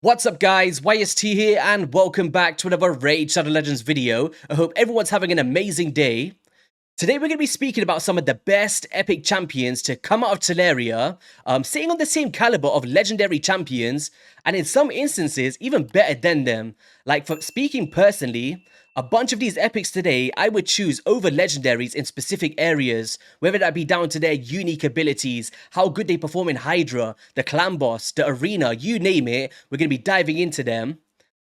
What's up guys, YST here and welcome back to another Raid Shadow Legends video. I hope everyone's having an amazing day. Today we're going to be speaking about some of the best epic champions to come out of Teleria, sitting on the same caliber of legendary champions, and in some instances even better than them. Like for speaking personally, a bunch of these epics today I would choose over legendaries in specific areas, whether that be down to their unique abilities, how good they perform in Hydra, the clan boss, the arena, you name it, we're going to be diving into them.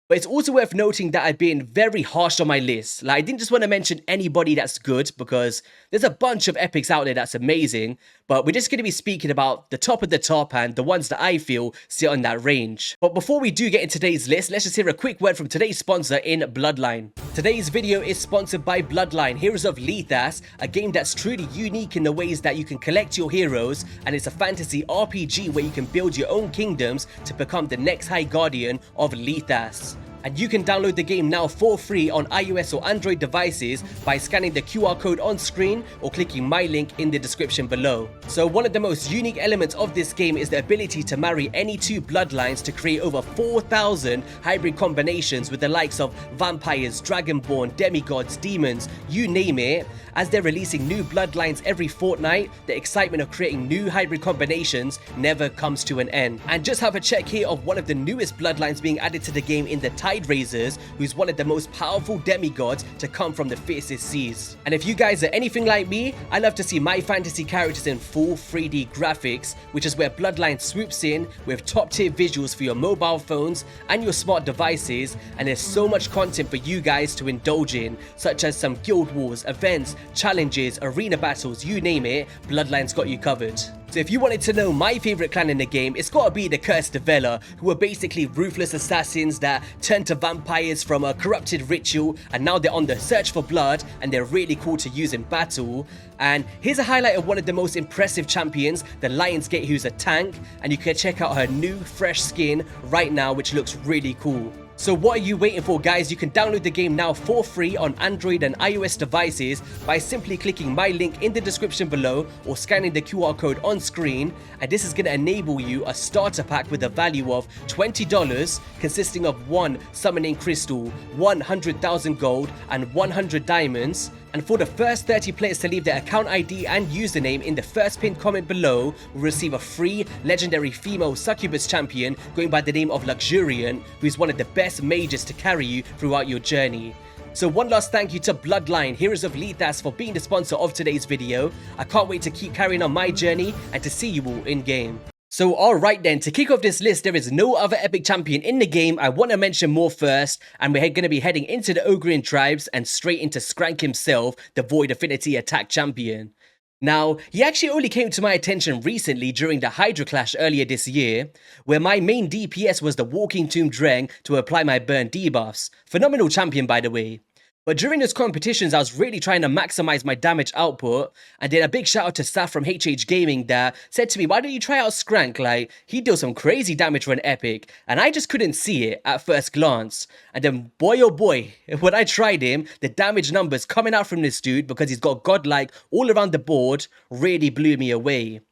But it's also worth noting that I've been very harsh on my list. Like, I didn't just want to mention anybody that's good because there's a bunch of epics out there that's amazing. But we're just going to be speaking about the top of the top and the ones that I feel sit on that range. But before we do get into today's list, let's just hear a quick word from today's sponsor in Bloodline. Today's video is sponsored by Bloodline, Heroes of LEGGO'S, a game that's truly unique in the ways that you can collect your heroes, and it's a fantasy RPG where you can build your own kingdoms to become the next High Guardian of LEGGO'S. And you can download the game now for free on iOS or Android devices by scanning the QR code on screen or clicking my link in the description below. So one of the most unique elements of this game is the ability to marry any two bloodlines to create over 4,000 hybrid combinations with the likes of vampires, dragonborn, demigods, demons, you name it. As they're releasing new bloodlines every fortnight, the excitement of creating new hybrid combinations never comes to an end. And just have a check here of one of the newest bloodlines being added to the game in the Tide Raisers, who's one of the most powerful demigods to come from the fiercest seas. And if you guys are anything like me, I love to see my fantasy characters in full 3D graphics, which is where Bloodline swoops in with top tier visuals for your mobile phones and your smart devices, and there's so much content for you guys to indulge in, such as some guild wars, events, challenges, arena battles, you name it, Bloodline's got you covered. So if you wanted to know my favourite clan in the game, it's gotta be the Cursed Devela, who are basically ruthless assassins that turn to vampires from a corrupted ritual, and now they're on the search for blood and they're really cool to use in battle. And here's a highlight of one of the most impressive champions, the Lionsgate, who's a tank, and you can check out her new fresh skin right now, which looks really cool. So what are you waiting for, guys? You can download the game now for free on Android and iOS devices by simply clicking my link in the description below or scanning the QR code on screen, and this is going to enable you a starter pack with a value of $20 consisting of 1 summoning crystal, 100,000 gold and 100 diamonds. And for the first 30 players to leave their account ID and username in the first pinned comment below will receive a free Legendary Female Succubus Champion going by the name of Luxuriant, who is one of the best mages to carry you throughout your journey. So one last thank you to Bloodline, Heroes of LEGGO'S, for being the sponsor of today's video. I can't wait to keep carrying on my journey and to see you all in game. So alright then, to kick off this list, there is no other epic champion in the game I want to mention more first, and we're going to be heading into the Ogrian tribes and straight into Skrank himself, the Void Affinity attack champion. Now, he actually only came to my attention recently during the Hydra clash earlier this year, where my main DPS was the Walking Tomb Dreng to apply my burn debuffs. Phenomenal champion, by the way. But during those competitions, I was really trying to maximize my damage output, and then a big shout out to Saf from HH Gaming that said to me, why don't you try out Skrank, like, he deals some crazy damage for an epic, and I just couldn't see it at first glance. And then boy oh boy, when I tried him, the damage numbers coming out from this dude, because he's got godlike all around the board, really blew me away.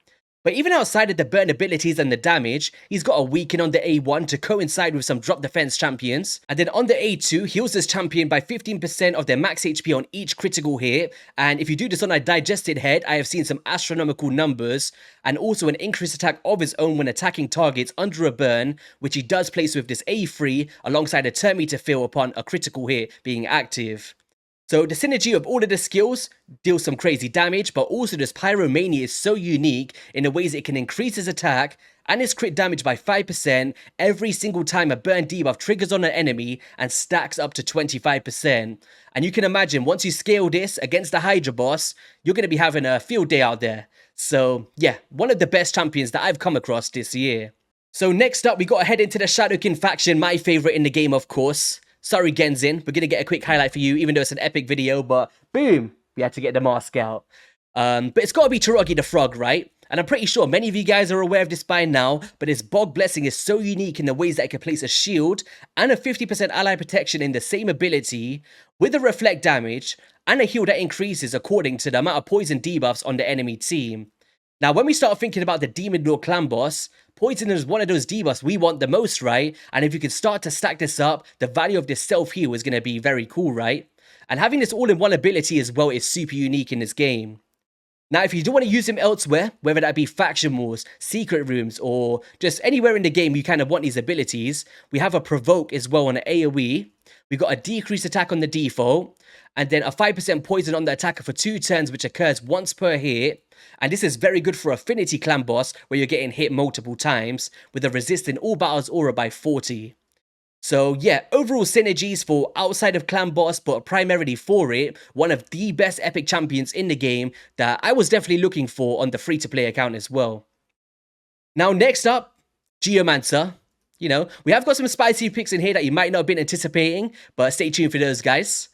But even outside of the burn abilities and the damage, he's got a weaken on the A1 to coincide with some drop defense champions. And then on the A2, heals this champion by 15% of their max HP on each critical hit. And if you do this on a digested head, I have seen some astronomical numbers. And also an increased attack of his own when attacking targets under a burn, which he does place with this A3 alongside a turn meter fill upon a critical hit being active. So the synergy of all of the skills deals some crazy damage, but also this Pyromania is so unique in the ways it can increase his attack and his crit damage by 5% every single time a burn debuff triggers on an enemy and stacks up to 25%. And you can imagine, once you scale this against the Hydra boss, you're going to be having a field day out there. So yeah, one of the best champions that I've come across this year. So next up, we got to head into the Shadowkin faction, my favorite in the game, of course. Sorry, Genzin, we're going to get a quick highlight for you, even though it's an epic video, but boom, we had to get the mask out. But it's got to be Taraji the Frog, right? And I'm pretty sure many of you guys are aware of this by now, but his Bog Blessing is so unique in the ways that it can place a shield and a 50% ally protection in the same ability, with a reflect damage, and a heal that increases according to the amount of poison debuffs on the enemy team. Now, when we start thinking about the Demon Lord clan boss, poison is one of those debuffs we want the most, right? And if you can start to stack this up, the value of this self-heal is going to be very cool, right? And having this all-in-one ability as well is super unique in this game. Now, if you do want to use him elsewhere, whether that be faction wars, secret rooms, or just anywhere in the game you kind of want these abilities, we have a provoke as well on an AoE. We've got a decreased attack on the default, and then a 5% poison on the attacker for 2 turns, which occurs once per hit. And this is very good for Affinity Clan boss, where you're getting hit multiple times, with a resisting all battles aura by 40. So yeah, overall synergies for outside of clan boss, but primarily for it, one of the best epic champions in the game that I was definitely looking for on the free-to-play account as well. Now next up, Geomancer. You know, we have got some spicy picks in here that you might not have been anticipating, but stay tuned for those, guys.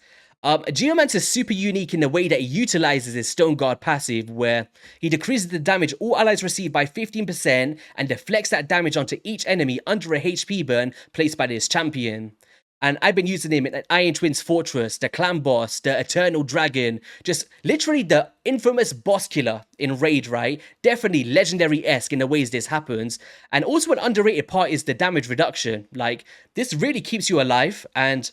Geomancer is super unique in the way that he utilizes his Stone Guard passive, where he decreases the damage all allies receive by 15% and deflects that damage onto each enemy under a HP burn placed by this champion. And I've been using him in Iron Twins Fortress, the Clan Boss, the Eternal Dragon, just literally the infamous boss killer in Raid, right? Definitely Legendary-esque in the ways this happens. And also an underrated part is the damage reduction. Like, this really keeps you alive, and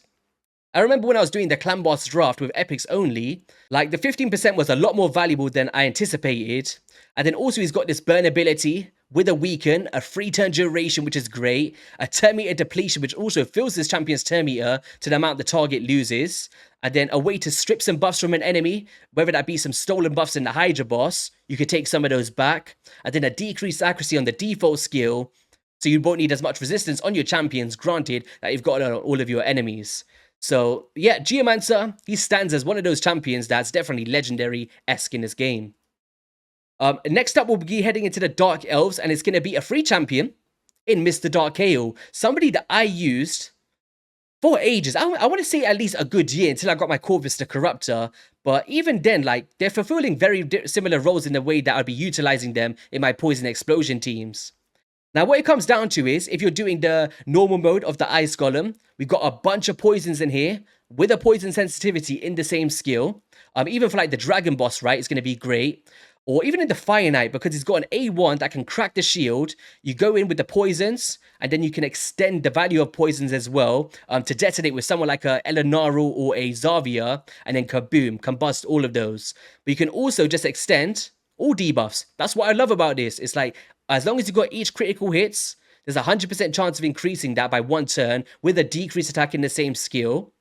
I remember when I was doing the Clan Boss draft with EPICS only, like the 15% was a lot more valuable than I anticipated. And then also he's got this burn ability with a weaken, a 3-turn duration, which is great, a turn meter depletion, which also fills this champion's turn meter to the amount the target loses, and then a way to strip some buffs from an enemy, whether that be some stolen buffs in the Hydra boss, you could take some of those back, and then a decreased accuracy on the default skill, so you won't need as much resistance on your champions, granted that you've got it on all of your enemies. So yeah, Geomancer, he stands as one of those champions that's definitely legendary-esque in this game. Next up, we'll be heading into the Dark Elves, and it's going to be a free champion in Mr. Dark Hail. Somebody that I used for ages. I want to say at least a good year until I got my Corvus the Corruptor. But even then, like, they're fulfilling very similar roles in the way that I'll be utilizing them in my Poison Explosion teams. Now, what it comes down to is, if you're doing the normal mode of the Ice Golem, we've got a bunch of poisons in here with a poison sensitivity in the same skill. Even for like the Dragon Boss, right, it's going to be great. Or even in the Fire Knight, because he's got an A1 that can crack the shield. You go in with the poisons, and then you can extend the value of poisons as well to detonate with someone like a Elenaru or a Zavia, and then kaboom, combust all of those. But you can also just extend all debuffs. That's what I love about this. It's like, as long as you've got each critical hits, there's a 100% chance of increasing that by 1 turn with a decreased attack in the same skill.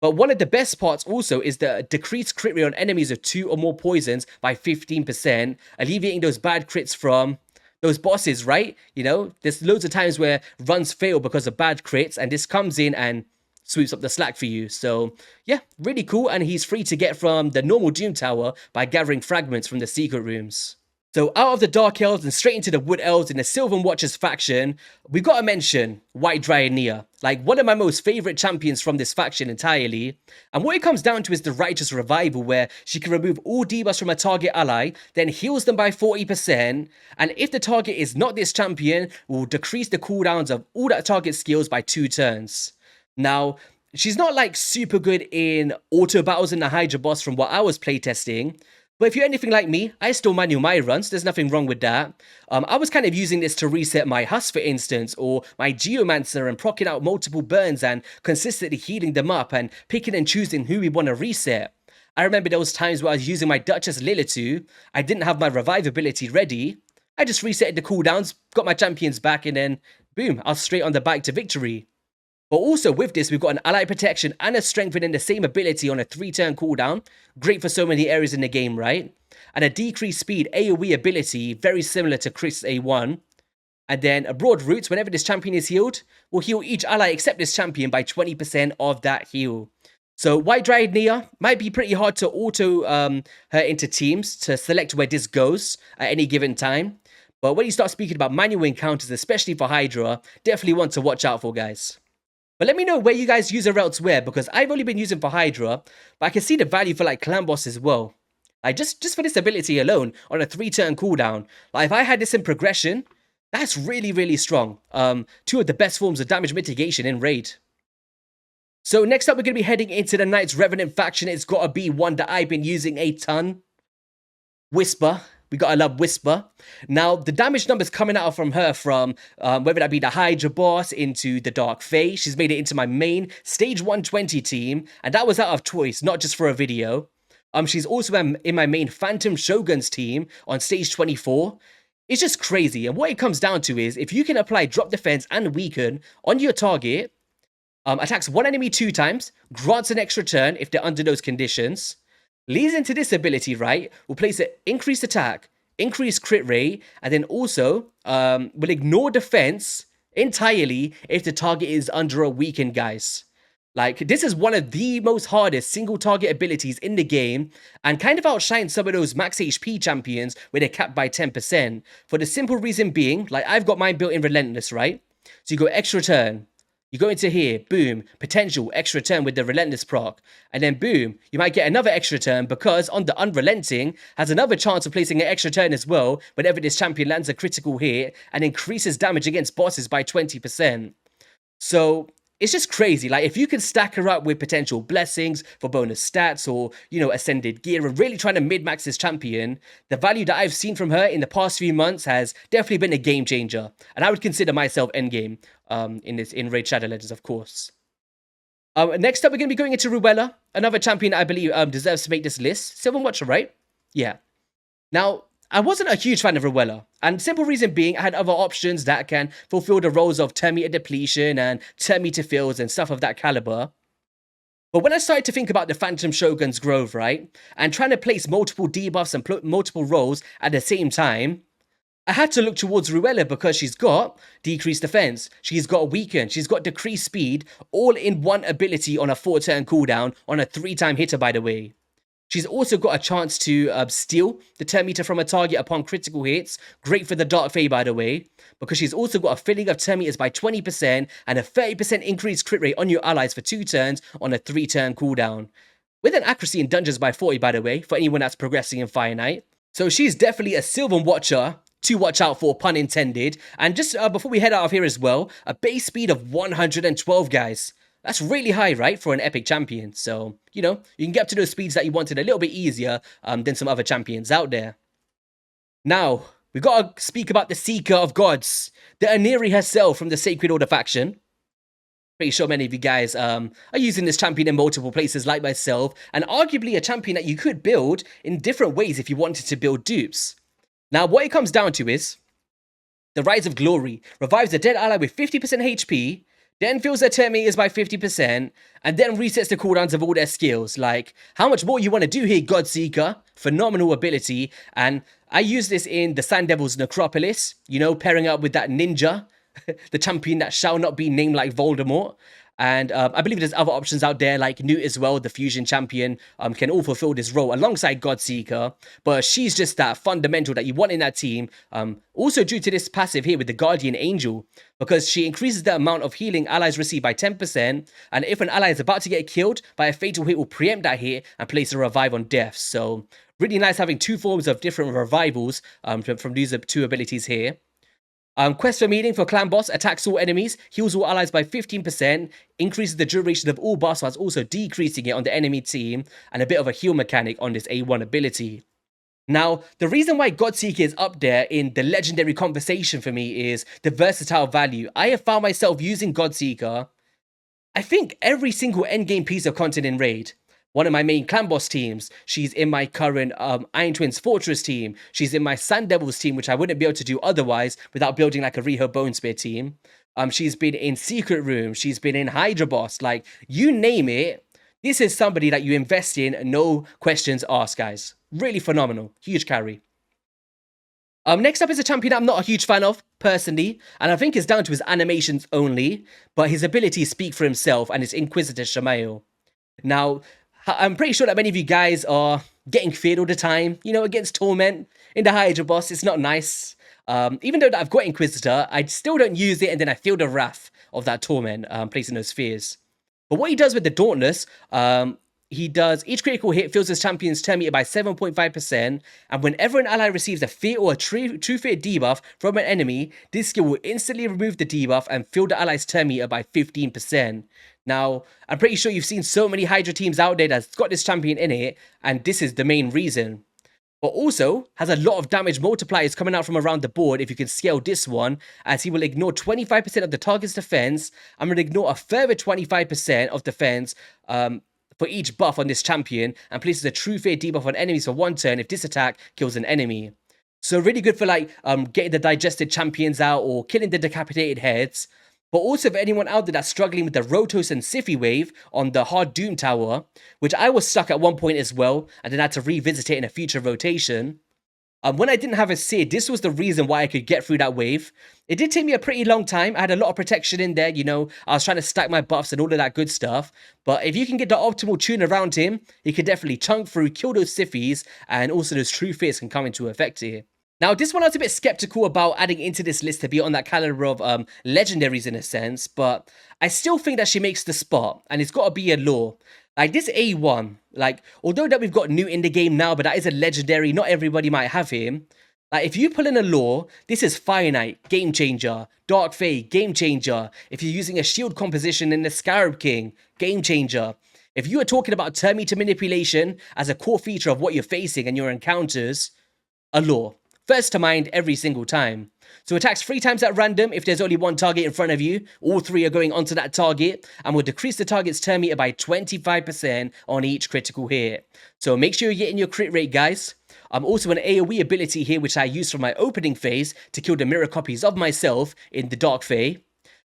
But one of the best parts also is the decreased crit rate on enemies of 2 or more poisons by 15%, alleviating those bad crits from those bosses, right? You know, there's loads of times where runs fail because of bad crits, and this comes in and sweeps up the slack for you. So yeah, really cool, and he's free to get from the normal Doom Tower by gathering fragments from the secret rooms. So out of the Dark Elves and straight into the Wood Elves in the Sylvan Watchers faction, we've got to mention White Dryad Nia, like one of my most favorite champions from this faction entirely. And what it comes down to is the Righteous Revival, where she can remove all debuffs from a target ally, then heals them by 40%, and if the target is not this champion, will decrease the cooldowns of all that target skills by 2 turns. Now, she's not like super good in auto battles in the Hydra boss from what I was playtesting, but if you're anything like me, I still manual my runs, there's nothing wrong with that. I was kind of using this to reset my Husk, for instance, or my Geomancer, and proccing out multiple burns and consistently healing them up and picking and choosing who we want to reset. I remember there was times where I was using my Duchess Lilitu, I didn't have my revive ability ready, I just resetted the cooldowns, got my champions back, and then boom, I was straight on the bike to victory. But also with this, we've got an ally protection and a strengthening the same ability on a 3-turn cooldown. Great for so many areas in the game, right? And a decreased speed AoE ability, very similar to Chris A1. And then a broad roots, whenever this champion is healed, will heal each ally except this champion by 20% of that heal. So White Dryad Nia might be pretty hard to auto her into teams to select where this goes at any given time. But when you start speaking about manual encounters, especially for Hydra, definitely one to watch out for, guys. But let me know where you guys use her elsewhere, because I've only been using for Hydra, but I can see the value for like Clan Boss as well. Like just for this ability alone, on a 3-turn cooldown, like if I had this in progression, that's really, really strong. 2 of the best forms of damage mitigation in Raid. So next up, we're going to be heading into the Knights Revenant faction. It's got to be one that I've been using a ton. Whisper. we gotta love Whisper. Now, the damage numbers coming out from her from whether that be the Hydra boss into the Dark Fae, she's made it into my main stage 120 team, and that was out of choice, not just for a video. She's also in my main Phantom Shogun's team on stage 24. It's just crazy, and what it comes down to is if you can apply drop defense and weaken on your target, attacks one enemy 2 times, grants an extra turn if they're under those conditions, leads into this ability, right, will place an increased attack, increased crit rate, and then also will ignore defense entirely if the target is under a weaken, guys. Like, this is one of the most hardest single target abilities in the game and kind of outshines some of those max HP champions where they're capped by 10%. For the simple reason being, like, I've got mine built in Relentless, right? So you go extra turn. You go into here, boom, potential extra turn with the Relentless proc. And then boom, you might get another extra turn because on the Unrelenting has another chance of placing an extra turn as well whenever this champion lands a critical hit and increases damage against bosses by 20%. So it's just crazy. Like, if you can stack her up with potential blessings for bonus stats or, you know, ascended gear and really trying to mid-max this champion, the value that I've seen from her in the past few months has definitely been a game changer. And I would consider myself endgame in Raid Shadow Legends, of course. Next up, we're going to be going into Ruella, another champion that I believe deserves to make this list. Sylvan Watcher, right? Yeah. Now, I wasn't a huge fan of Ruella, and simple reason being I had other options that can fulfill the roles of turn meter depletion and turn meter fills and stuff of that caliber. But when I started to think about the Phantom Shogun's Grove, right, and trying to place multiple debuffs and multiple roles at the same time, I had to look towards Ruella because she's got decreased defense, she's got weaken, she's got decreased speed, all in one ability on a 4-turn cooldown on a 3-time hitter, by the way. She's also got a chance to steal the turn meter from a target upon critical hits. Great for the Dark Fae, by the way, because she's also got a filling of turn meters by 20% and a 30% increased crit rate on your allies for 2 turns on a 3-turn cooldown. With an accuracy in dungeons by 40, by the way, for anyone that's progressing in Fire Knight. So she's definitely a Sylvan Watcher to watch out for, pun intended. And just before we head out of here as well, a base speed of 112, guys. That's really high, right, for an epic champion. So, you know, you can get up to those speeds that you wanted a little bit easier than some other champions out there. Now, we got to speak about the Seeker of Gods, the Aniri herself from the Sacred Order faction. Pretty sure many of you guys are using this champion in multiple places like myself, and arguably a champion that you could build in different ways if you wanted to build dupes. Now, what it comes down to is the Rise of Glory revives a dead ally with 50% HP, then fills their turn meters by 50%, and then resets the cooldowns of all their skills. Like, how much more you want to do here, Godseeker? Phenomenal ability, and I use this in the Sand Devil's Necropolis, you know, pairing up with that ninja, the champion that shall not be named like Voldemort. And I believe there's other options out there like Newt as well, the fusion champion, can all fulfill this role alongside Godseeker. But she's just that fundamental that you want in that team. Also due to this passive here with the Guardian Angel, because she increases the amount of healing allies receive by 10%. And if an ally is about to get killed by a fatal hit, will preempt that hit and place a revive on death. So really nice having 2 forms of different revivals from these 2 abilities here. Quest for Meaning for Clan Boss, attacks all enemies, heals all allies by 15%, increases the duration of all boss whilst also decreasing it on the enemy team, and a bit of a heal mechanic on this A1 ability. Now, the reason why Godseeker is up there in the legendary conversation for me is the versatile value. I have found myself using Godseeker, I think, every single endgame piece of content in Raid. One of my main clan boss teams. She's in my current Iron Twins Fortress team. She's in my Sand Devils team, which I wouldn't be able to do otherwise without building like a Riho Bone Spear team. She's been in Secret Room. She's been in Hydra Boss. Like, you name it. This is somebody that you invest in, no questions asked, guys. Really phenomenal. Huge carry. Next up is a champion I'm not a huge fan of, personally, and I think it's down to his animations only, but his abilities speak for himself, and it's Inquisitor Shamael. Now, I'm pretty sure that many of you guys are getting feared all the time, you know, against Torment in the Hydra boss. It's not nice. Even though I've got Inquisitor, I still don't use it, and then I feel the wrath of that Torment placing those fears. But what he does with the Dauntless, he does each critical hit fills his champion's turn meter by 7.5%, and whenever an ally receives a fear or a true fear debuff from an enemy, this skill will instantly remove the debuff and fill the ally's turn meter by 15%. Now, I'm pretty sure you've seen so many Hydra teams out there that's got this champion in it, and this is the main reason. but also has a lot of damage multipliers coming out from around the board if you can scale this one, as he will ignore 25% of the target's defense and will ignore a further 25% of defense for each buff on this champion, and places a true fear debuff on enemies for 1 turn if this attack kills an enemy. So really good for like getting the digested champions out or killing the decapitated heads. But also for anyone out there that's struggling with the Rotos and Siphi wave on the hard Doom Tower, which I was stuck at one point as well, and then had to revisit it in a future rotation. When I didn't have a Seer, this was the reason why I could get through that wave. It did take me a pretty long time. I had a lot of protection in there, you know. I was trying to stack my buffs and all of that good stuff. But if you can get the optimal tune around him, he could definitely chunk through, kill those Siphis, and also those True Fears can come into effect here. Now, this one I was a bit skeptical about adding into this list to be on that caliber of legendaries in a sense, but I still think that she makes the spot, and it's got to be a law. Like this A1, like, although that we've got new in the game now, but that is a legendary, not everybody might have him. Like, if you pull in a law, this is Fire Knight, game changer. Dark Fae, game changer. If you're using a shield composition in the Scarab King, game changer. If you are talking about turn meter manipulation as a core feature of what you're facing and your encounters, a law. First to mind every single time. So attacks 3 times at random if there's only one target in front of you. All 3 are going onto that target and will decrease the target's turn meter by 25% on each critical hit. So make sure you're getting your crit rate, guys. I'm also an AoE ability here which I use for my opening phase to kill the mirror copies of myself in the Dark Fae.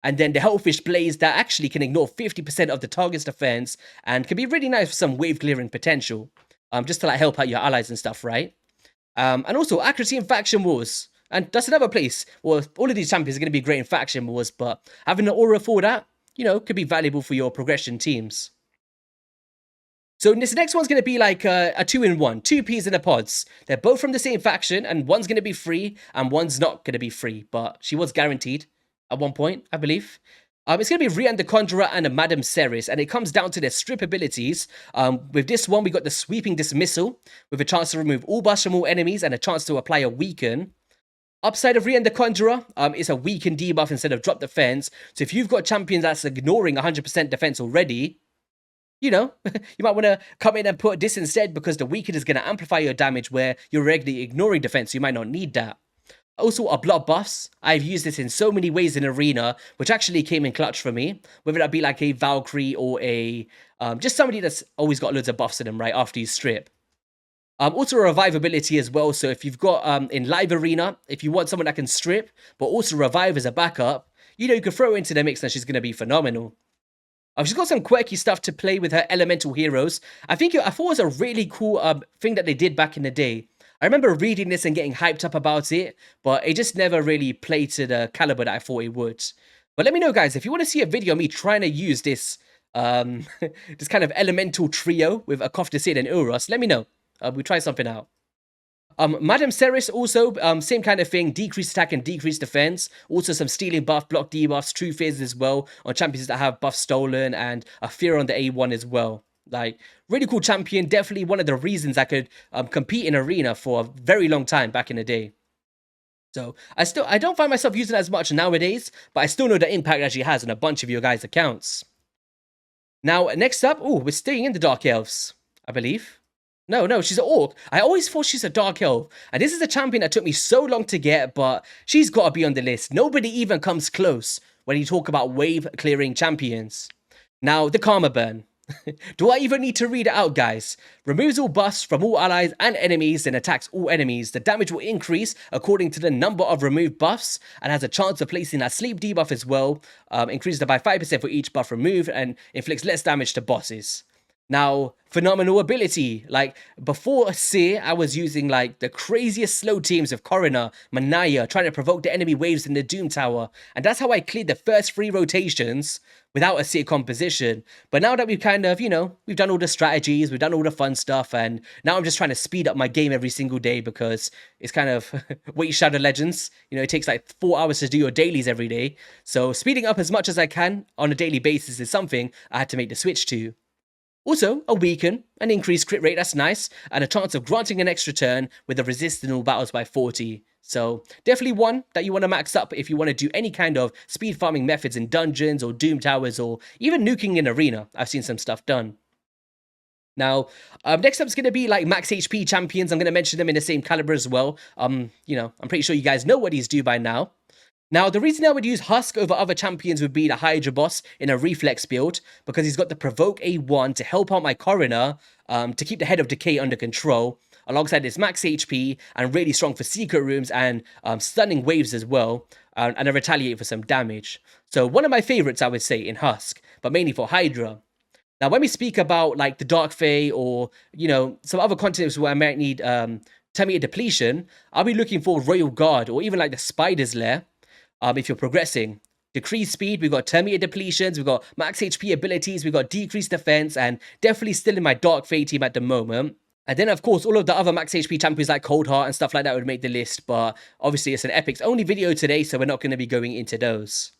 And then the Hellfish Blaze that actually can ignore 50% of the target's defense and can be really nice for some wave clearing potential. Just to like help out your allies and stuff, right? And also accuracy in faction wars, and that's another place. Well, all of these champions are going to be great in faction wars, but having an aura for that, you know, could be valuable for your progression teams. So this next one's going to be like a 2-in-1, 2 peas in the pods. They're both from the same faction, and one's going to be free, and one's not going to be free, but she was guaranteed at one point, I believe. It's going to be Rian the Conjurer and a Madame Ceres, and it comes down to their strip abilities. With this one, we got the Sweeping Dismissal, with a chance to remove all buffs from all enemies and a chance to apply a Weaken. Upside of Rian the Conjurer is a Weaken debuff instead of drop defense. So if you've got champions that's ignoring 100% defense already, you know, you might want to come in and put this instead, because the Weaken is going to amplify your damage where you're regularly ignoring defense, so you might not need that. Also, our blood buffs. I've used this in so many ways in Arena, which actually came in clutch for me. Whether that be like a Valkyrie or a just somebody that's always got loads of buffs in them, right, after you strip. Also revivability as well. So if you've got in live arena, if you want someone that can strip, but also revive as a backup, you know, you can throw her into the mix and she's going to be phenomenal. She's got some quirky stuff to play with her elemental heroes. I thought it was a really cool thing that they did back in the day. I remember reading this and getting hyped up about it, but it just never really played to the caliber that I thought it would. But let me know, guys, if you want to see a video of me trying to use this this kind of elemental trio with Akofdasid and Uros, let me know. We'll try something out. Madame Ceres also, same kind of thing, decreased attack and decreased defense. Also some stealing buff, block debuffs, true fears as well on champions that have buff stolen, and a fear on the A1 as well. Like, really cool champion, definitely one of the reasons I could compete in Arena for a very long time back in the day. So, I don't find myself using it as much nowadays, but I still know the impact that she has on a bunch of your guys' accounts. Now, next up, we're staying in the Dark Elves, I believe. No, she's an Orc. I always thought she's a Dark Elf. And this is a champion that took me so long to get, but she's got to be on the list. Nobody even comes close when you talk about wave-clearing champions. Now, the Karma Burn. Do I even need to read it out, guys? Removes all buffs from all allies and enemies and attacks all enemies. The damage will increase according to the number of removed buffs and has a chance of placing that sleep debuff as well. Increases it by 5% for each buff removed and inflicts less damage to bosses. Now, phenomenal ability. Like, before Seer, I was using, like, the craziest slow teams of Coroner, Manaya, trying to provoke the enemy waves in the Doom Tower. And that's how I cleared the first 3 rotations without a Seer composition. But now that we've kind of, you know, we've done all the strategies, we've done all the fun stuff, and now I'm just trying to speed up my game every single day because it's kind of what you Shadow Legends. You know, it takes like 4 hours to do your dailies every day. So speeding up as much as I can on a daily basis is something I had to make the switch to. Also, a Weaken, an increased crit rate, that's nice, and a chance of granting an extra turn with a resist in all battles by 40. So, definitely one that you want to max up if you want to do any kind of speed farming methods in dungeons or Doom Towers or even nuking in Arena. I've seen some stuff done. Now, next up is going to be like max HP champions. I'm going to mention them in the same caliber as well. You know, I'm pretty sure you guys know what he's due by now. Now, the reason I would use Husk over other champions would be the Hydra boss in a reflex build, because he's got the Provoke A1 to help out my Coroner to keep the Head of Decay under control, alongside his max HP and really strong for secret rooms and stunning waves as well, and a retaliate for some damage. So one of my favorites, I would say, in Husk, but mainly for Hydra. Now, when we speak about like the Dark Fae or, you know, some other continents where I might need Terminator Depletion, I'll be looking for Royal Guard or even like the Spider's Lair if you're progressing. Decreased speed, we've got Terminator Depletions, we've got max HP abilities, we've got decreased defense, and definitely still in my Dark Fae team at the moment. And then, of course, all of the other max HP champions like Cold Heart and stuff like that would make the list, but obviously it's an EPICS only video today, so we're not going to be going into those.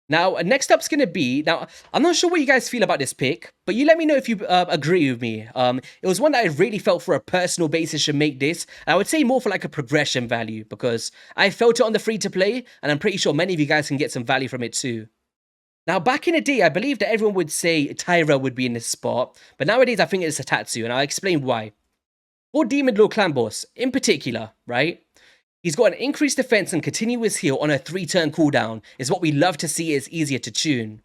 Now, next up's going to be... Now, I'm not sure what you guys feel about this pick, but you let me know if you agree with me. It was one that I really felt for a personal basis should make this. And I would say more for like a progression value, because I felt it on the free-to-play, and I'm pretty sure many of you guys can get some value from it too. Now, back in the day, I believe that everyone would say Tyra would be in this spot, but nowadays I think it's a Tatsu, and I'll explain why. For Demon Lord Clan Boss, in particular, right? He's got an increased defense and continuous heal on a 3-turn cooldown, is what we love to see is easier to tune.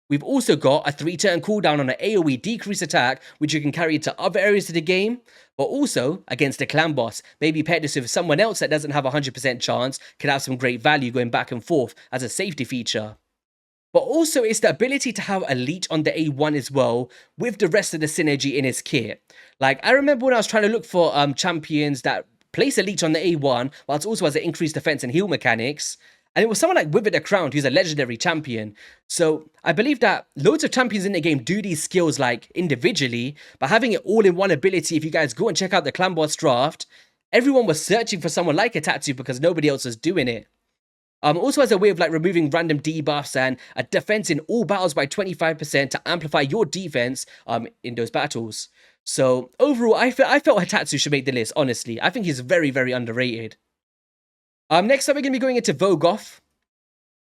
We've also got a 3-turn cooldown on an AoE decrease attack, which you can carry into other areas of the game, but also against a clan boss. Maybe pair this with someone else that doesn't have a 100% chance, could have some great value going back and forth as a safety feature. But also it's the ability to have a leech on the A1 as well, with the rest of the synergy in his kit. Like, I remember when I was trying to look for champions that place a leech on the A1, whilst also has an increased defense and heal mechanics. And it was someone like Wither the Crown, who's a legendary champion. So I believe that loads of champions in the game do these skills like individually, but having it all in one ability, if you guys go and check out the Clan Boss draft, everyone was searching for someone like a Tatsu because nobody else was doing it. Also has a way of like removing random debuffs and a defense in all battles by 25% to amplify your defense in those battles. So overall, I felt Hatatsu should make the list, honestly. I think he's very, very underrated. Next up, we're going to be going into Vogoth.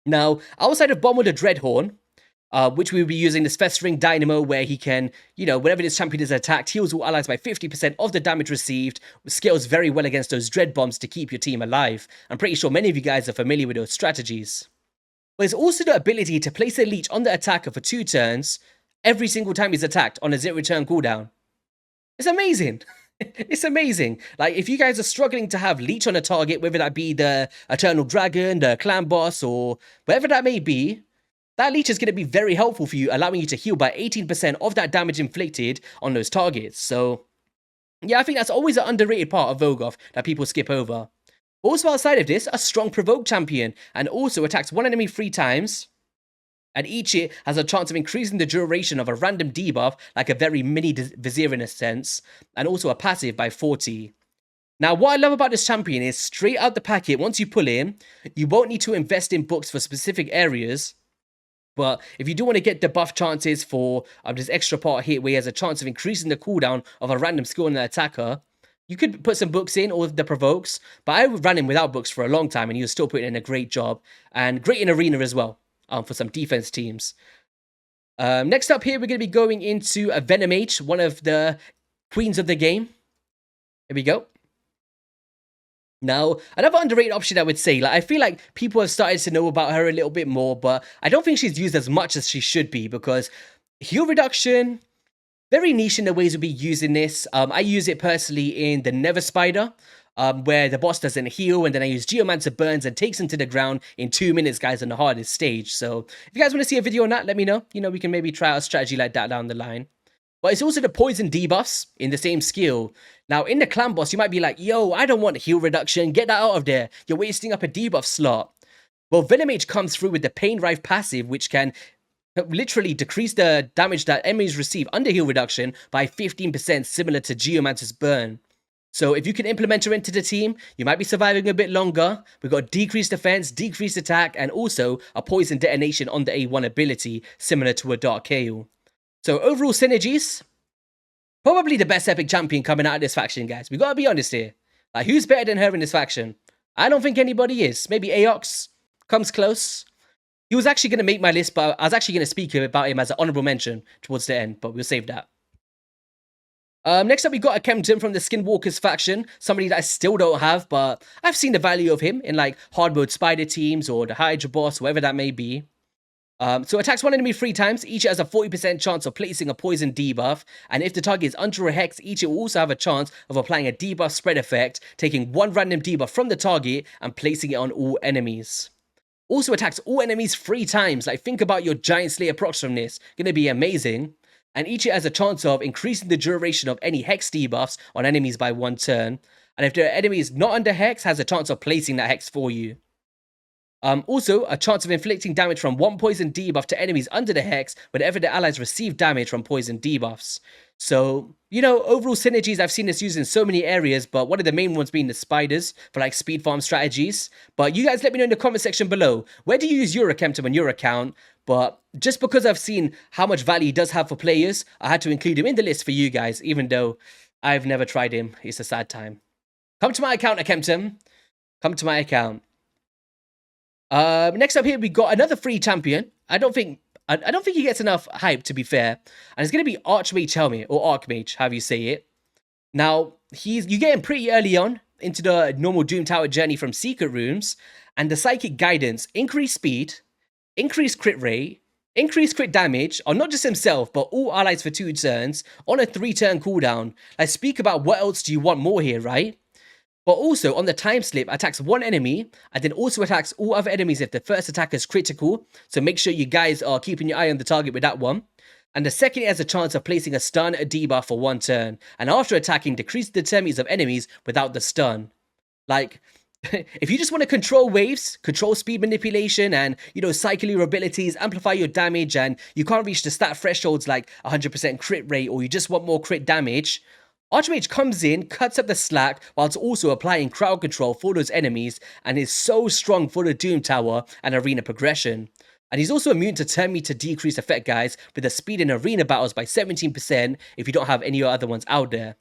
Now, outside of Bomb with the Dreadhorn, which we will be using this Festering Dynamo where he can, you know, whenever this champion is attacked, heals all allies by 50% of the damage received, scales very well against those Dread Bombs to keep your team alive. I'm pretty sure many of you guys are familiar with those strategies. But there's also the ability to place a leech on the attacker for 2 turns, every single time he's attacked on a 0-turn cooldown. It's amazing. It's amazing. Like, if you guys are struggling to have leech on a target, whether that be the Eternal Dragon, the Clan Boss, or whatever that may be, that leech is going to be very helpful for you, allowing you to heal by 18% of that damage inflicted on those targets. So, yeah, I think that's always an underrated part of Vogoth that people skip over. Also outside of this, a strong Provoke champion, and also attacks one enemy 3 times. And each hit has a chance of increasing the duration of a random debuff, like a very mini Vizier in a sense, and also a passive by 40. Now, what I love about this champion is straight out the packet, once you pull in, you won't need to invest in books for specific areas. But if you do want to get the buff chances for this extra part hit where he has a chance of increasing the cooldown of a random skill on the attacker, you could put some books in or the provokes, but I ran him without books for a long time and he was still putting in a great job, and great in arena as well. For some defense teams. Next up here, we're going to be going into a Venom H, one of the queens of the game. Here we go. Now, another underrated option I would say, like, I feel like people have started to know about her a little bit more, but I don't think she's used as much as she should be, because heal reduction, very niche in the ways we'll be using this. I use it personally in the Never Spider, where the boss doesn't heal, and then I use Geomancer Burns and takes him to the ground in 2 minutes, guys, on the hardest stage. So if you guys want to see a video on that, let me know. You know, we can maybe try out a strategy like that down the line. But it's also the poison debuffs in the same skill. Now, in the Clan Boss, you might be like, yo, I don't want heal reduction. Get that out of there. You're wasting up a debuff slot. Well, Venom H comes through with the Pain Rife passive, which can literally decrease the damage that enemies receive under heal reduction by 15%, similar to Geomancer's Burn. So if you can implement her into the team, you might be surviving a bit longer. We've got decreased defense, decreased attack, and also a poison detonation on the A1 ability, similar to a Dark Kael. So overall synergies, probably the best epic champion coming out of this faction, guys. We gotta be honest here. Like, who's better than her in this faction? I don't think anybody is. Maybe Aox comes close. He was actually going to make my list, but I was actually going to speak about him as an honorable mention towards the end, but we'll save that. Next up, we got a Kempton from the Skinwalkers faction, somebody that I still don't have, but I've seen the value of him in like hard mode spider teams or the Hydra boss, whatever that may be. So attacks one enemy 3 times, each has a 40% chance of placing a poison debuff, and if the target is under a hex, each will also have a chance of applying a debuff spread effect, taking one random debuff from the target and placing it on all enemies. Also attacks all enemies 3 times, like think about your Giant Slayer procs from this, gonna be amazing. And each has a chance of increasing the duration of any hex debuffs on enemies by 1 turn. And if the enemy is not under hex, has a chance of placing that hex for you. Also, a chance of inflicting damage from 1 poison debuff to enemies under the hex whenever the allies receive damage from poison debuffs. So, you know, overall synergies, I've seen this used in so many areas, but one of the main ones being the spiders for like speed farm strategies. But you guys let me know in the comment section below, where do you use Eurochem on your account? But just because I've seen how much value he does have for players, I had to include him in the list for you guys, even though I've never tried him. It's a sad time. Come to my account, Kempton. Come to my account. Next up here, we got another free champion. I don't think he gets enough hype, to be fair. And it's going to be Archmage Helmet, or Archmage, however you say it. Now, you get him pretty early on into the normal Doom Tower journey from Secret Rooms. And the Psychic Guidance, increased speed, increased crit rate, increased crit damage on not just himself, but all allies for 2 turns on a 3-turn cooldown. Like, speak about what else do you want more here, right? But also, on the time slip, attacks 1 enemy, and then also attacks all other enemies if the first attack is critical. So make sure you guys are keeping your eye on the target with that one. And the second, it has a chance of placing a stun, a debuff for 1 turn. And after attacking, decrease the determinants of enemies without the stun. Like, if you just want to control waves, control speed manipulation, and, you know, cycle your abilities, amplify your damage, and you can't reach the stat thresholds like 100% crit rate, or you just want more crit damage, Archmage comes in, cuts up the slack, whilst also applying crowd control for those enemies, and is so strong for the Doom Tower and arena progression. And he's also immune to turn meter decrease effect, guys, with the speed in arena battles by 17% if you don't have any other ones out there.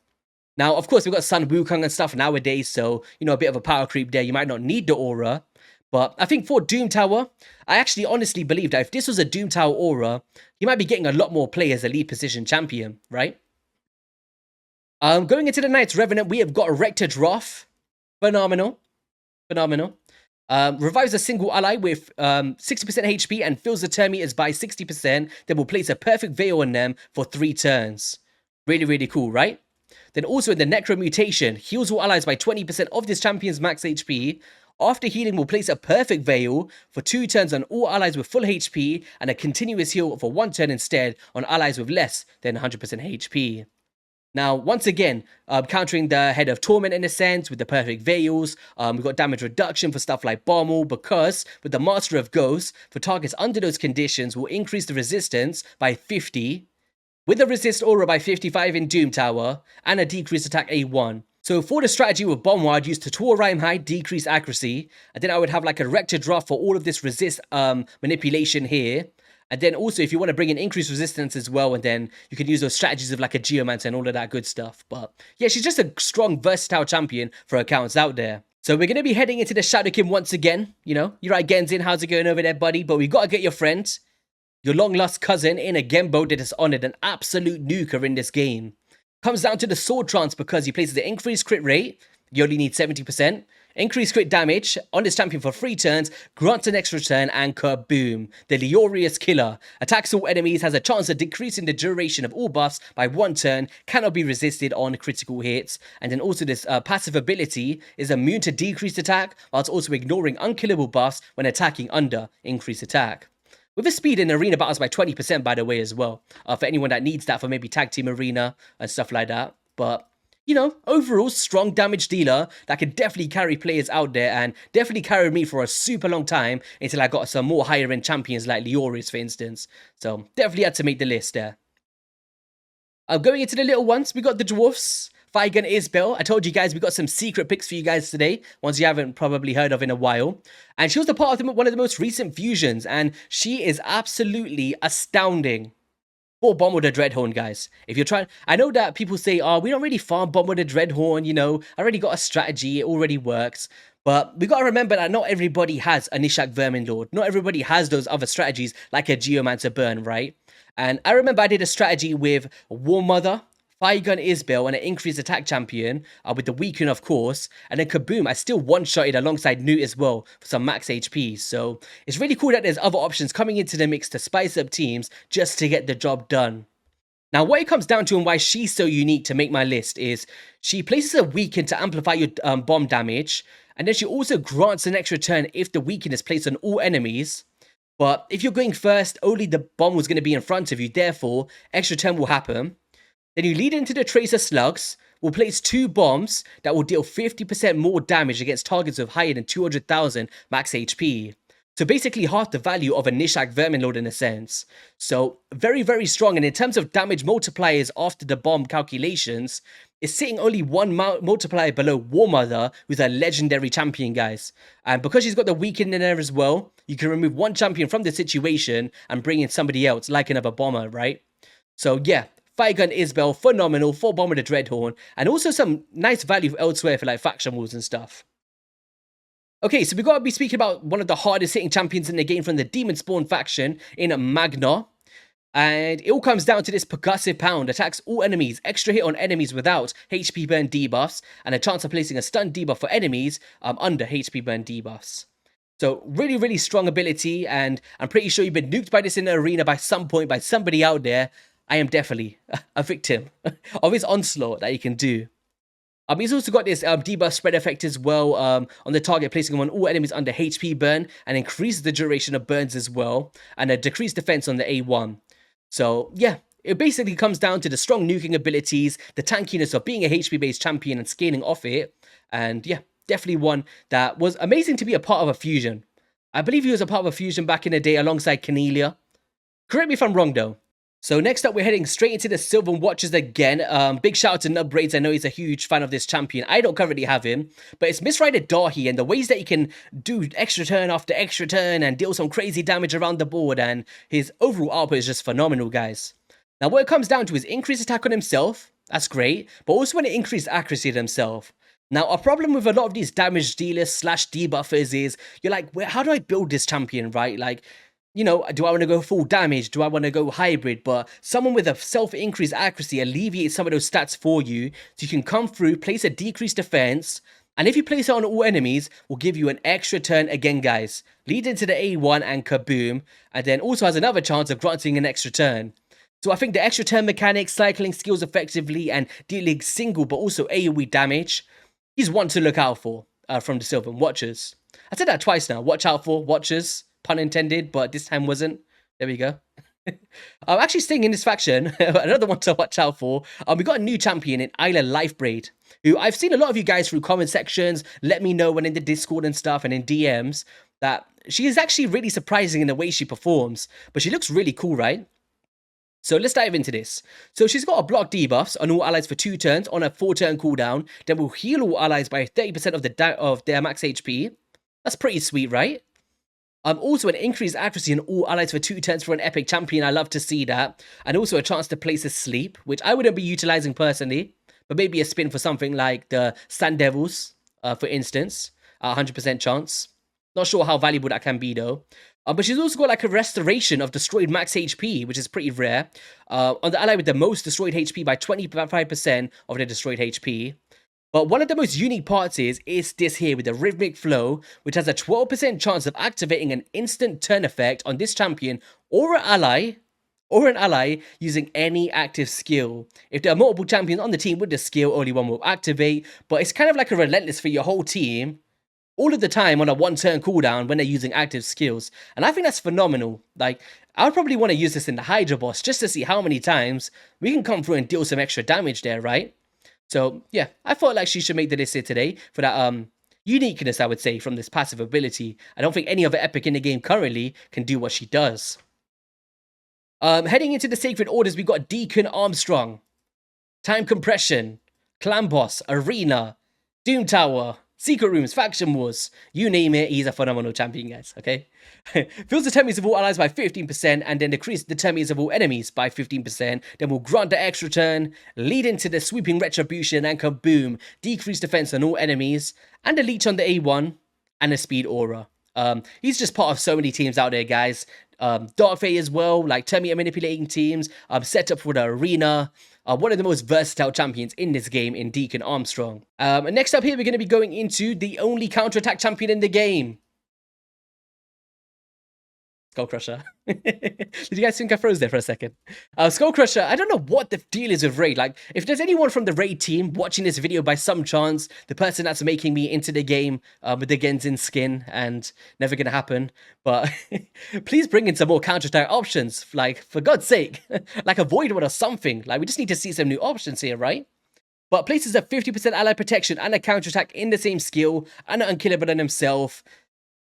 Now, of course, we've got Sun Wukong and stuff nowadays, so, you know, a bit of a power creep there. You might not need the aura. But I think for Doom Tower, I actually honestly believe that if this was a Doom Tower aura, you might be getting a lot more play as a lead position champion, right? Going into the Knight's Revenant, we have got Erected Wrath. Phenomenal. Phenomenal. Revives a single ally with 60% HP and fills the turn meters by 60%. Then will place a perfect veil on them for 3 turns. Really, really cool, right? Then also in the Necro Mutation, heals all allies by 20% of this champion's max HP. After healing, will place a perfect veil for 2 turns on all allies with full HP and a continuous heal for 1 turn instead on allies with less than 100% HP. Now, once again, countering the Head of Torment in a sense with the perfect veils. We've got damage reduction for stuff like Bommel, because with the Master of Ghosts, for targets under those conditions, will increase the resistance by 50, with the resist aura by 55 in Doom Tower, and a decreased attack A1. So for the strategy with Bomb, I'd use Tutor Rhyme High, decrease accuracy, and then I would have like a Erected Draft for all of this resist manipulation here. And then also, if you want to bring in increased resistance as well, and then you can use those strategies of like a Geomancer and all of that good stuff. But yeah, she's just a strong, versatile champion for accounts out there. So we're going to be heading into the Shadowkin once again. You know, you're right, Genzin, how's it going over there, buddy? But we got to get your friend, your long-lost cousin in a Genbo that has honored an absolute nuker in this game. Comes down to the Sword Trance because he places the increased crit rate. You only need 70%. Increased crit damage on this champion for 3 turns, grants an extra turn, and kaboom. The Leorius Killer. Attacks all enemies, has a chance of decreasing the duration of all buffs by 1 turn, cannot be resisted on critical hits. And then also this passive ability is immune to decreased attack, whilst also ignoring unkillable buffs when attacking under increased attack. With a speed in arena battles by 20% by the way as well, for anyone that needs that for maybe tag team arena and stuff like that. But you know, overall, strong damage dealer that can definitely carry players out there and definitely carried me for a super long time until I got some more higher end champions like Leorius, for instance. So, definitely had to make the list there. Going into the little ones, we got the Dwarfs, Firegun Isbel. I told you guys we got some secret picks for you guys today, ones you haven't probably heard of in a while. And she was a part of one of the most recent fusions, and she is absolutely astounding. For Bomb with the Dreadhorn, guys. If you're trying, I know that people say, oh, we don't really farm Bomb with the Dreadhorn, you know, I already got a strategy, it already works. But we gotta remember that not everybody has a Nishak Vermin Lord. Not everybody has those other strategies like a Geomancer Burn, right? And I remember I did a strategy with War Mother, Fire Gun Isbel and an increased attack champion with the weaken, of course. And then Kaboom, I still one-shotted alongside Newt as well for some max HP. So it's really cool that there's other options coming into the mix to spice up teams just to get the job done. Now, what it comes down to and why she's so unique to make my list is she places a weaken to amplify your bomb damage. And then she also grants an extra turn if the weaken is placed on all enemies. But if you're going first, only the bomb was going to be in front of you. Therefore, extra turn will happen. Then you lead into the Tracer Slugs, will place 2 bombs that will deal 50% more damage against targets with higher than 200,000 max HP. So basically half the value of a Nishak Vermin Lord in a sense. So very, very strong. And in terms of damage multipliers after the bomb calculations, it's sitting only 1 multiplier below War Mother, who's a legendary champion, guys. And because she's got the weaken in there as well, you can remove 1 champion from the situation and bring in somebody else, like another bomber, right? So yeah. Fire Gun Isbel, phenomenal, 4 Bomber the Dreadhorn, and also some nice value elsewhere for like faction wars and stuff. Okay, so we've got to be speaking about one of the hardest hitting champions in the game from the Demon Spawn faction in Magna. And it all comes down to this percussive pound, attacks all enemies, extra hit on enemies without HP burn debuffs, and a chance of placing a stun debuff for enemies under HP burn debuffs. So really, really strong ability, and I'm pretty sure you've been nuked by this in the arena by some point by somebody out there. I am definitely a victim of his onslaught that he can do. He's also got this debuff spread effect as well on the target, placing him on all enemies under HP burn, and increases the duration of burns as well, and a decreased defense on the A1. So yeah, it basically comes down to the strong nuking abilities, the tankiness of being a HP-based champion and scaling off it, and yeah, definitely one that was amazing to be a part of a fusion. I believe he was a part of a fusion back in the day alongside Cornelia. Correct me if I'm wrong though. So next up, we're heading straight into the Sylvan Watchers again. Big shout out to Nubbraids. I know he's a huge fan of this champion. I don't currently have him, but it's Misrider Dahi and the ways that he can do extra turn after extra turn and deal some crazy damage around the board, and his overall output is just phenomenal, guys. Now, what it comes down to is increased attack on himself. That's great, but also when it increased accuracy to himself. Now, a problem with a lot of these damage dealers slash debuffers is you're like, well, how do I build this champion, right? Like, you know, do I want to go full damage? Do I want to go hybrid? But someone with a self-increased accuracy alleviates some of those stats for you. So you can come through, place a decreased defense, and if you place it on all enemies, will give you an extra turn again, guys. Lead into the A1 and Kaboom, and then also has another chance of granting an extra turn. So I think the extra turn mechanics, cycling skills effectively, and dealing single but also AoE damage, he's one to look out for from the Sylvan Watchers. I said that twice now. Watch out for Watchers. Pun intended, but this time wasn't. There we go. I'm actually staying in this faction. Another one to watch out for. We got a new champion in Isla Lifebraid, who I've seen a lot of you guys through comment sections. Let me know when in the Discord and stuff and in DMs that she is actually really surprising in the way she performs. But she looks really cool, right? So let's dive into this. So she's got a block debuffs on all allies for 2 turns on a 4-turn cooldown. Then will heal all allies by 30% of their max HP. That's pretty sweet, right? Also an increased accuracy in all allies for 2 turns for an epic champion. I love to see that. And also a chance to place a sleep, which I wouldn't be utilizing personally, but maybe a spin for something like the Sand Devils, for instance. 100% chance. Not sure how valuable that can be though. But she's also got like a restoration of destroyed max HP, which is pretty rare. On the ally with the most destroyed HP by 25% of their destroyed HP. But one of the most unique parts is this here with the Rhythmic Flow, which has a 12% chance of activating an instant turn effect on this champion or an ally using any active skill. If there are multiple champions on the team with the skill, only one will activate, but it's kind of like a relentless for your whole team all of the time on a 1-turn cooldown when they're using active skills. And I think that's phenomenal. Like, I would probably want to use this in the Hydra boss just to see how many times we can come through and deal some extra damage there, right? So, yeah, I felt like she should make the list here today for that uniqueness, I would say, from this passive ability. I don't think any other epic in the game currently can do what she does. Heading into the Sacred Orders, we got Deacon Armstrong, Time Compression, Clan Boss, Arena, Doom Tower, Secret Rooms, Faction Wars, you name it, he's a phenomenal champion, guys, okay? Fills the determinants of all allies by 15% and then decrease the determinants of all enemies by 15%. Then will grant the extra turn, lead into the Sweeping Retribution and Kaboom, decrease defense on all enemies, and a leech on the A1, and a speed aura. He's just part of so many teams out there, guys. Dark Fate as well, like turn meter manipulating teams, set up for the arena. One of the most versatile champions in this game in Deacon Armstrong. And next up here, we're going to be going into the only counterattack champion in the game. Skull Crusher. Did you guys think I froze there for a second? Skull Crusher, I don't know what the deal is with Raid. Like, if there's anyone from the Raid team watching this video by some chance, the person that's making me into the game with the Genzin skin, and never gonna happen, but please bring in some more counter-attack options. Like, for God's sake, like a Void One or something. Like, we just need to see some new options here, right? But places a 50% ally protection and a counter-attack in the same skill, and an unkillable in himself.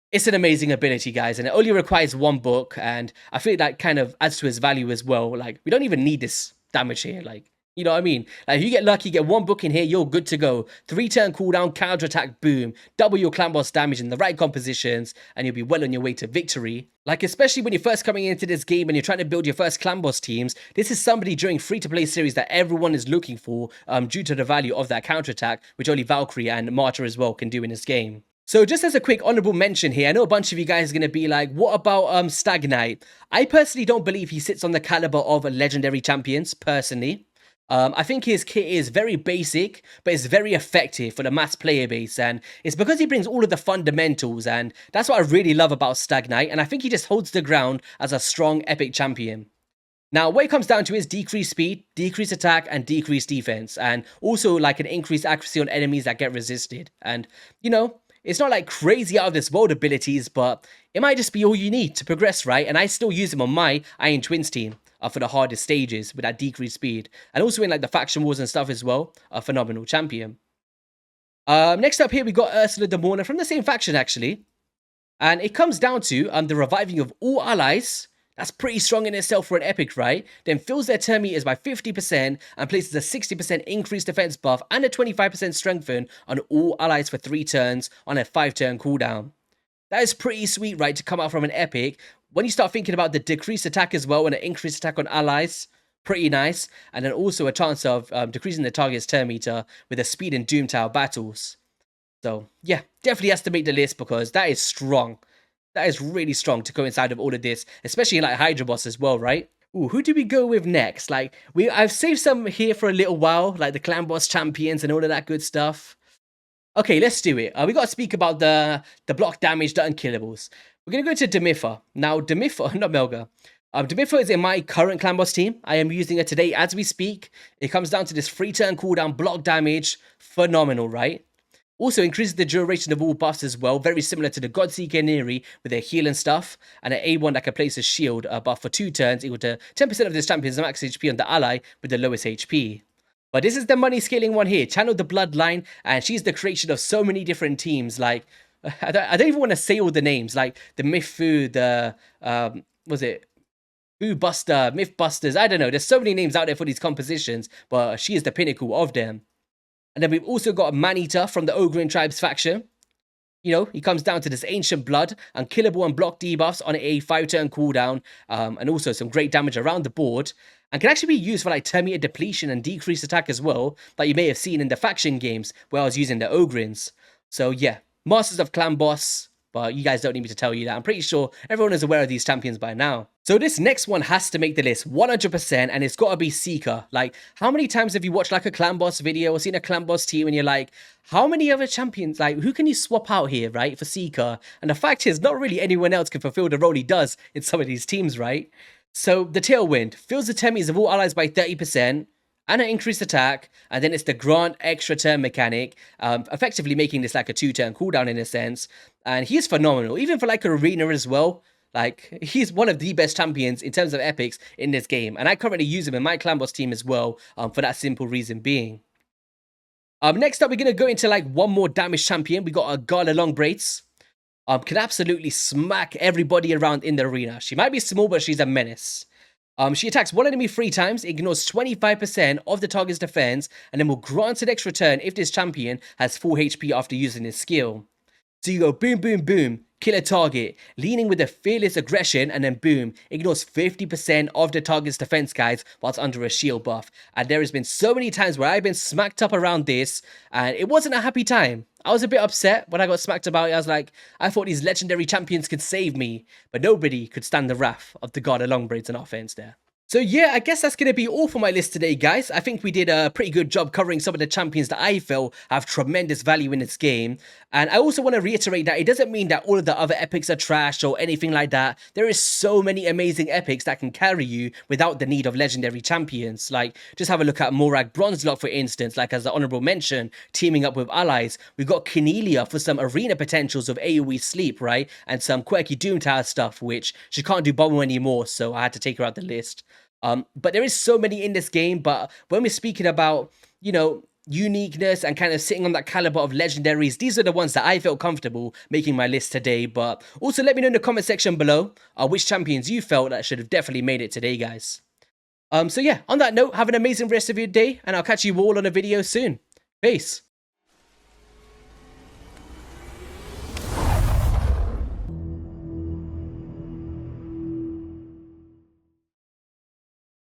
It's an amazing ability, guys, and it only requires one book, and I feel that kind of adds to his value as well. Like, we don't even need this damage here, like, you know what I mean? Like, if you get lucky, get one book in here, you're good to go. 3-turn cooldown, counterattack, boom. Double your clan boss damage in the right compositions, and you'll be well on your way to victory. Like, especially when you're first coming into this game and you're trying to build your first clan boss teams, this is somebody during free-to-play series that everyone is looking for due to the value of that counterattack, which only Valkyrie and Martyr as well can do in this game. So just as a quick honorable mention here, I know a bunch of you guys are going to be like, what about Stag Knight? I personally don't believe he sits on the caliber of legendary champions, personally. I think his kit is very basic, but it's very effective for the mass player base, and it's because he brings all of the fundamentals, and that's what I really love about Stag Knight, and I think he just holds the ground as a strong epic champion. Now, what it comes down to is decreased speed, decreased attack, and decreased defense, and also like an increased accuracy on enemies that get resisted, and, you know, it's not like crazy out of this world abilities, but it might just be all you need to progress, right? And I still use him on my Iron Twins team for the hardest stages with that decreased speed. And also in like the faction wars and stuff as well, a phenomenal champion. Next up here, we got Ursula the Mourner from the same faction, actually. And it comes down to the reviving of all allies. That's pretty strong in itself for an epic, right? Then fills their turn meters by 50% and places a 60% increased defense buff and a 25% strengthen on all allies for 3 turns on a 5-turn cooldown. That is pretty sweet, right, to come out from an epic. When you start thinking about the decreased attack as well and an increased attack on allies, pretty nice. And then also a chance of decreasing the target's turn meter with a speed in Doom Tower battles. So, yeah, definitely has to make the list because that is strong. That is really strong to coincide with all of this, especially in like Hydra Boss as well, right? Ooh, who do we go with next? Like, I've saved some here for a little while, like the Clan Boss champions and all of that good stuff. Okay, let's do it. We got to speak about the block damage, the unkillables. We're going to go to Demiffa. Now, Demiffa, not Melga. Demiffa is in my current Clan Boss team. I am using it today as we speak. It comes down to this 3-turn cooldown block damage. Phenomenal, right? Also increases the duration of all buffs as well, very similar to the Godseeker Neri with their heal and stuff, and an A1 that can place a shield buff for 2 turns equal to 10% of this champion's max HP on the ally with the lowest HP. But this is the money scaling one here, Channel the Bloodline, and she's the creation of so many different teams, like, I don't even want to say all the names, like the Mythfu, the, was it? Buster, Mythbusters, I don't know, there's so many names out there for these compositions, but she is the pinnacle of them. And then we've also got Maneater from the Ogrian Tribes faction. You know, he comes down to this Ancient Blood, unkillable and block debuffs on a 5-turn cooldown, and also some great damage around the board. And can actually be used for like turn meter depletion and decreased attack as well, like you may have seen in the faction games where I was using the Ogrians. So yeah, Masters of Clan Boss, but you guys don't need me to tell you that. I'm pretty sure everyone is aware of these champions by now. So this next one has to make the list 100%, and it's got to be Seeker. Like, how many times have you watched like a Clan Boss video or seen a Clan Boss team and you're like, how many other champions, like, who can you swap out here, right, for Seeker? And the fact is, not really anyone else can fulfill the role he does in some of these teams, right? So the Tailwind fills the turn meters of all allies by 30%, and an increased attack, and then it's the grant extra turn mechanic, effectively making this like a 2-turn cooldown in a sense. And he's phenomenal, even for like an arena as well. Like, he's one of the best champions in terms of epics in this game, and I currently use him in my Clan Boss team as well, for that simple reason being. Next up, we're going to go into like one more damage champion. We got a Gala Long Braids. Can absolutely smack everybody around in the arena. She might be small, but she's a menace. She attacks one enemy 3 times, ignores 25% of the target's defense, and then will grant an extra turn if this champion has full HP after using his skill. So you go boom, boom, boom, kill a target, leaning with a fearless aggression, and then boom, ignores 50% of the target's defense guys whilst under a shield buff. And there has been so many times where I've been smacked up around this, and it wasn't a happy time. I was a bit upset when I got smacked about it. I was like, I thought these legendary champions could save me, but nobody could stand the wrath of the god of long braids and offense there. So yeah, I guess that's going to be all for my list today, guys. I think we did a pretty good job covering some of the champions that I feel have tremendous value in this game. And I also want to reiterate that it doesn't mean that all of the other epics are trash or anything like that. There is so many amazing epics that can carry you without the need of legendary champions. Like, just have a look at Morag Bronzelock, for instance, like as the honorable mention, teaming up with allies. We've got Cornelia for some arena potentials of AoE sleep, right? And some quirky Doom Tower stuff, which she can't do bubble anymore, so I had to take her out the list. But there is so many in this game, but when we're speaking about, you know, uniqueness and kind of sitting on that caliber of legendaries, these are the ones that I felt comfortable making my list today. But also let me know in the comment section below which champions you felt that should have definitely made it today, guys. So yeah, on that note, have an amazing rest of your day, and I'll catch you all on a video soon. Peace.